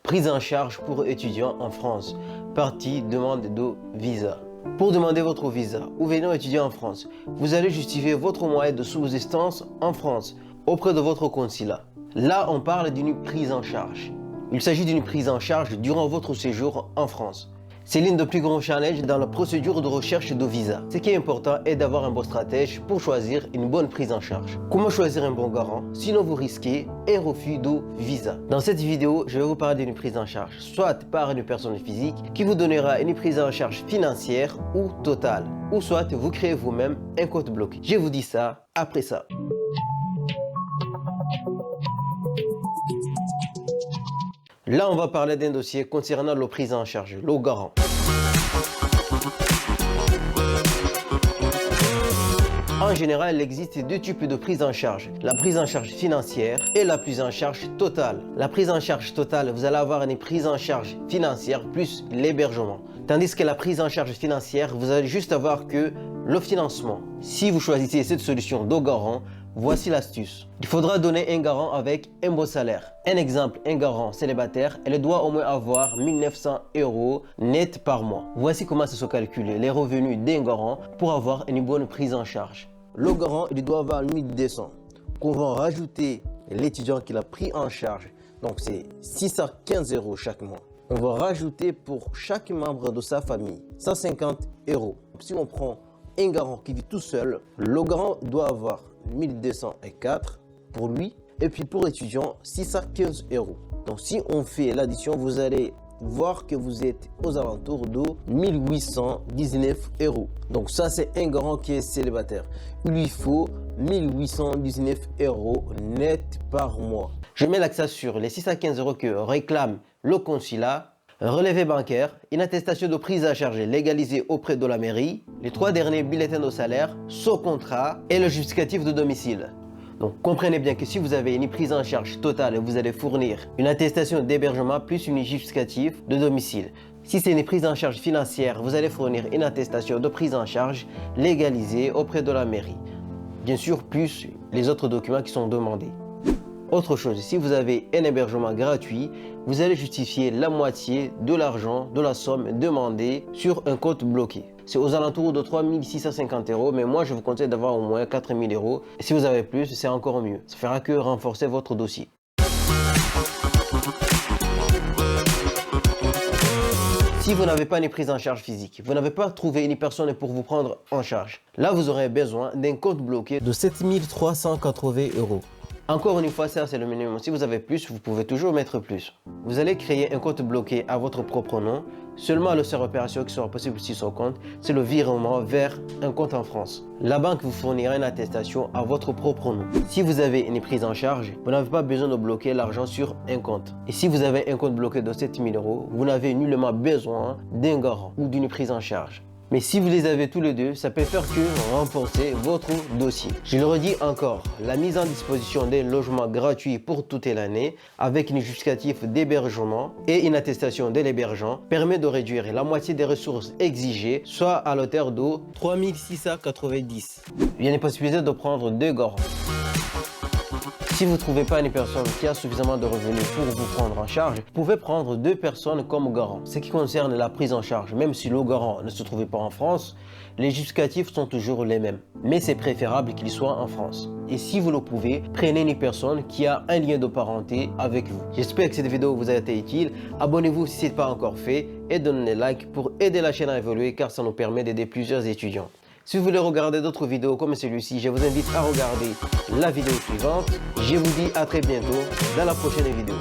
Prise en charge pour étudiants en France. Partie demande de visa. Pour demander votre visa ou venir étudier en France, vous allez justifier votre moyen de subsistance en France auprès de votre consulat. Là, on parle d'une prise en charge. Il s'agit d'une prise en charge durant votre séjour en France. C'est l'un des plus grands challenges dans la procédure de recherche de visa. Ce qui est important est d'avoir un bon stratège pour choisir une bonne prise en charge. Comment choisir un bon garant? Sinon vous risquez un refus de visa. Dans cette vidéo, je vais vous parler d'une prise en charge, soit par une personne physique qui vous donnera une prise en charge financière ou totale, ou soit vous créez vous-même un compte bloqué. Je vous dis ça après ça. Là, on va parler d'un dossier concernant la prise en charge, le garant. En général, il existe deux types de prise en charge. La prise en charge financière et la prise en charge totale. La prise en charge totale, vous allez avoir une prise en charge financière plus l'hébergement. Tandis que la prise en charge financière, vous allez juste avoir que le financement. Si vous choisissez cette solution de garant, voici l'astuce. Il faudra donner un garant avec un beau salaire. Un exemple, un garant célibataire, elle doit au moins avoir 1900 € net par mois. Voici comment ça se calcule les revenus d'un garant pour avoir une bonne prise en charge. Le garant, il doit avoir 1200. Qu'on va rajouter l'étudiant qu'il a pris en charge. Donc c'est 615 € chaque mois. On va rajouter pour chaque membre de sa famille 150 €. Si on prend un garant qui vit tout seul, le garant doit avoir 1204 pour lui et puis pour l'étudiant 615 €. Donc si on fait l'addition, vous allez voir que vous êtes aux alentours de 1819 €. Donc ça c'est un garant qui est célibataire. Il lui faut 1819 € net par mois. Je mets l'accent sur les 615 € que réclame le consulat. Un relevé bancaire, une attestation de prise à charge légalisée auprès de la mairie, les 3 derniers bulletins de salaire, ce contrat et le justificatif de domicile. Donc comprenez bien que si vous avez une prise en charge totale, vous allez fournir une attestation d'hébergement plus une justificatif de domicile. Si c'est une prise en charge financière, vous allez fournir une attestation de prise en charge légalisée auprès de la mairie. Bien sûr, plus les autres documents qui sont demandés. Autre chose, si vous avez un hébergement gratuit, vous allez justifier la moitié de l'argent, de la somme demandée sur un compte bloqué. C'est aux alentours de 3650 €, mais moi je vous conseille d'avoir au moins 4000 €. Et si vous avez plus, c'est encore mieux. Ça fera que renforcer votre dossier. Si vous n'avez pas une prise en charge physique, vous n'avez pas trouvé une personne pour vous prendre en charge, là vous aurez besoin d'un compte bloqué de 7380 €. Encore une fois, ça c'est le minimum. Si vous avez plus, vous pouvez toujours mettre plus. Vous allez créer un compte bloqué à votre propre nom. Seulement le seul opération qui sera possible sur ce compte, c'est le virement vers un compte en France. La banque vous fournira une attestation à votre propre nom. Si vous avez une prise en charge, vous n'avez pas besoin de bloquer l'argent sur un compte. Et si vous avez un compte bloqué de 7000 €, vous n'avez nullement besoin d'un garant ou d'une prise en charge. Mais si vous les avez tous les deux, ça peut faire que renforcer votre dossier. Je le redis encore, la mise en disposition d'un logement gratuit pour toute l'année avec un justificatif d'hébergement et une attestation de l'hébergement permet de réduire la moitié des ressources exigées, soit à l'auteur de 3690. Il y a une possibilité de prendre 2 garants. Si vous ne trouvez pas une personne qui a suffisamment de revenus pour vous prendre en charge, vous pouvez prendre 2 personnes comme garant. Ce qui concerne la prise en charge, même si le garant ne se trouvait pas en France, les justificatifs sont toujours les mêmes. Mais c'est préférable qu'il soit en France. Et si vous le pouvez, prenez une personne qui a un lien de parenté avec vous. J'espère que cette vidéo vous a été utile. Abonnez-vous si ce n'est pas encore fait et donnez un like pour aider la chaîne à évoluer car ça nous permet d'aider plusieurs étudiants. Si vous voulez regarder d'autres vidéos comme celui-ci, je vous invite à regarder la vidéo suivante. Je vous dis à très bientôt dans la prochaine vidéo.